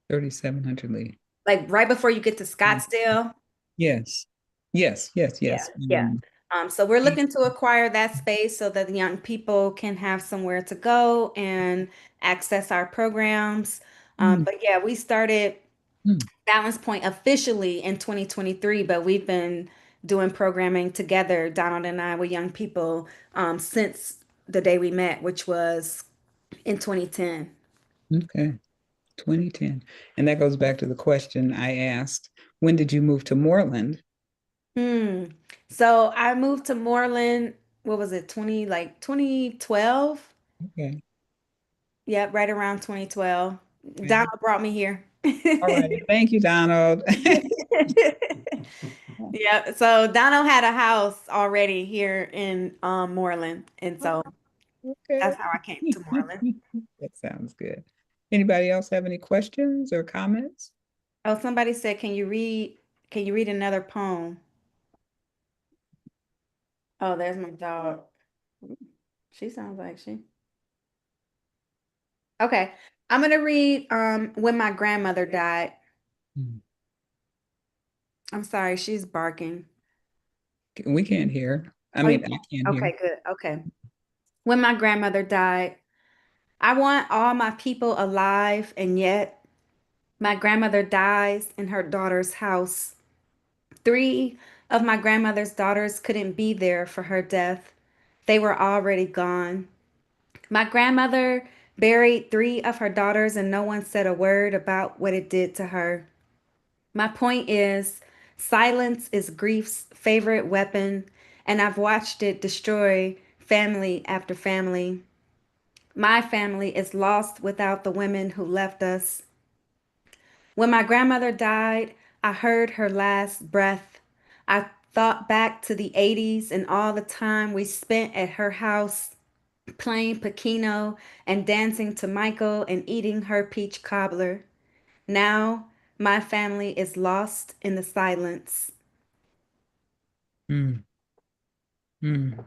3,700 Lee. Like right before you get to Scottsdale. Yes. Yes, yes, Yeah, yes. yeah. So we're looking to acquire that space so that the young people can have somewhere to go and access our programs. Mm, But yeah, we started mm. Balance Point officially in 2023, but we've been doing programming together, Donald and I, with young people since the day we met, which was in 2010. Okay, 2010. And that goes back to the question I asked, when did you move to Moreland? Hmm. So I moved to Moreland, what was it, 2012? Okay. Yeah, right around 2012. Okay. Donald brought me here. All right. Thank you, Donald. Yeah, so Donald had a house already here in Moreland, and so Okay. that's how I came to Moreland. That sounds good. Anybody else have any questions or comments? Oh, somebody said, can you read another poem? Oh, there's my dog. She sounds like she. Okay. I'm gonna read When My Grandmother Died. Mm. I'm sorry, she's barking. We can't hear. I Oh, you mean, I can. can't hear. Okay, good. Okay. When my grandmother died, I want all my people alive, and yet my grandmother dies in her daughter's house. Three of my grandmother's daughters couldn't be there for her death. They were already gone. My grandmother buried three of her daughters, and no one said a word about what it did to her. My point is, silence is grief's favorite weapon, and I've watched it destroy family after family. My family is lost without the women who left us. When my grandmother died, I heard her last breath. I thought back to the 80s and all the time we spent at her house playing Pacino and dancing to Michael and eating her peach cobbler. Now my family is lost in the silence. Mm, mm,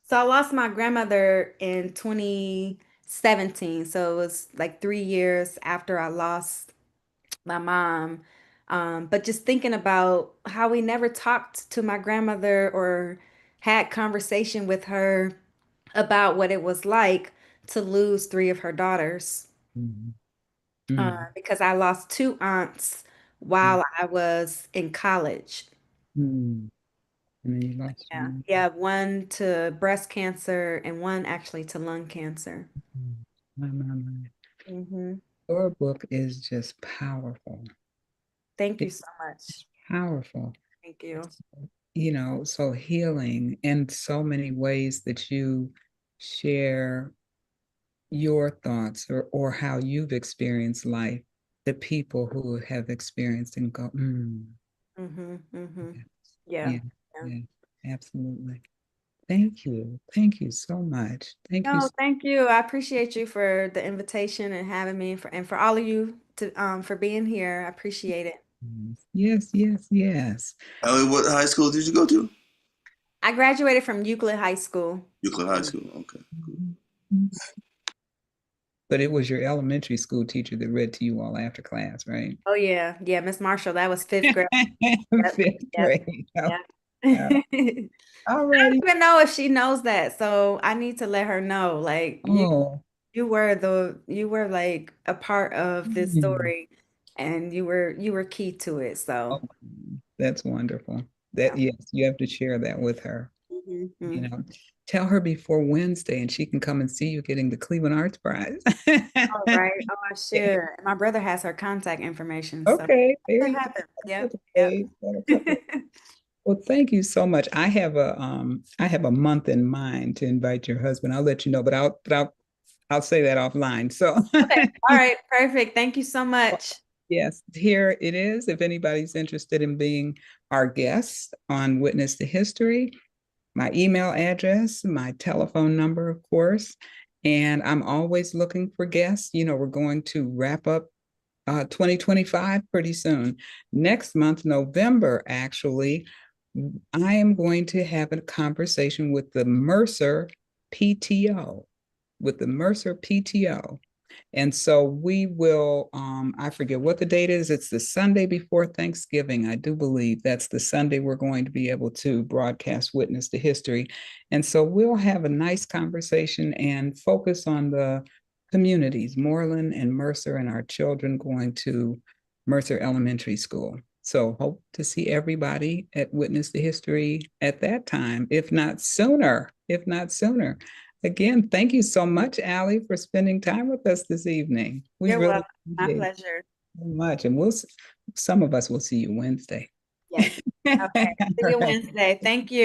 So I lost my grandmother in 2017. So it was like 3 years after I lost my mom. But just thinking about how we never talked to my grandmother or had conversation with her about what it was like to lose three of her daughters. mm, mm, Because I lost two aunts mm, while I was in college. mm. And then you lost Yeah. one. Yeah, one to breast cancer and one actually to lung cancer. Mm. My. Hmm. Your book is just powerful, Thank you it's so much. powerful. Thank you. You know, so healing in so many ways that you share your thoughts or how you've experienced life, the people who have experienced and go, Hmm. Hmm. yeah, Yeah. yeah, Yeah. yeah, absolutely. Thank you. Thank you so much. Thank you. No, thank you. I appreciate you for the invitation and having me and for all of you to for being here. I appreciate it. Yes, yes, yes. Ellie, what high school did you go to? I graduated from Euclid High School. Euclid High School. Okay. Mhm. But it was your elementary school teacher that read to you all after class, right? Oh yeah, yeah, Miss Marshall. That was fifth grade. Yep, Fifth yep, grade. Oh, yep. oh, all I don't righty. even know if she knows that, so I need to let her know. Like Oh, you were like a part of this mm. story, and you were key to it. Oh, So that's wonderful. yeah. That yes, you have to share that with her. You Mhm. know, tell her before Wednesday, and she can come and see you getting the Cleveland Arts Prize. All right. Oh, I should. My brother has her contact information, so Okay, there it you happens. go. Yep. Yep. Okay, got a couple. Well, thank you so much. I have a month in mind to invite your husband. I'll let you know, but I'll say that offline. So Okay. All right. Perfect. Thank you so much. yes, here it is. If anybody's interested in being our guest on Witness to History, my email address, my telephone number, of course. And I'm always looking for guests. You know, we're going to wrap up 2025 pretty soon. Next month, November, actually, I am going to have a conversation with the Mercer PTO, with the Mercer PTO. And so we will, I forget what the date is. It's the Sunday before Thanksgiving. I do believe that's the Sunday we're going to be able to broadcast Witness to History. And so we'll have a nice conversation and focus on the communities, Moreland and Mercer, and our children going to Mercer Elementary School. So hope to see everybody at Witness to History at that time, if not sooner, if not sooner. Again, thank you so much, Allie, for spending time with us this evening. We You're really welcome. My appreciate it pleasure. so much. And some of us will see you Wednesday. Yes. Okay. See All you right. Wednesday. Thank you.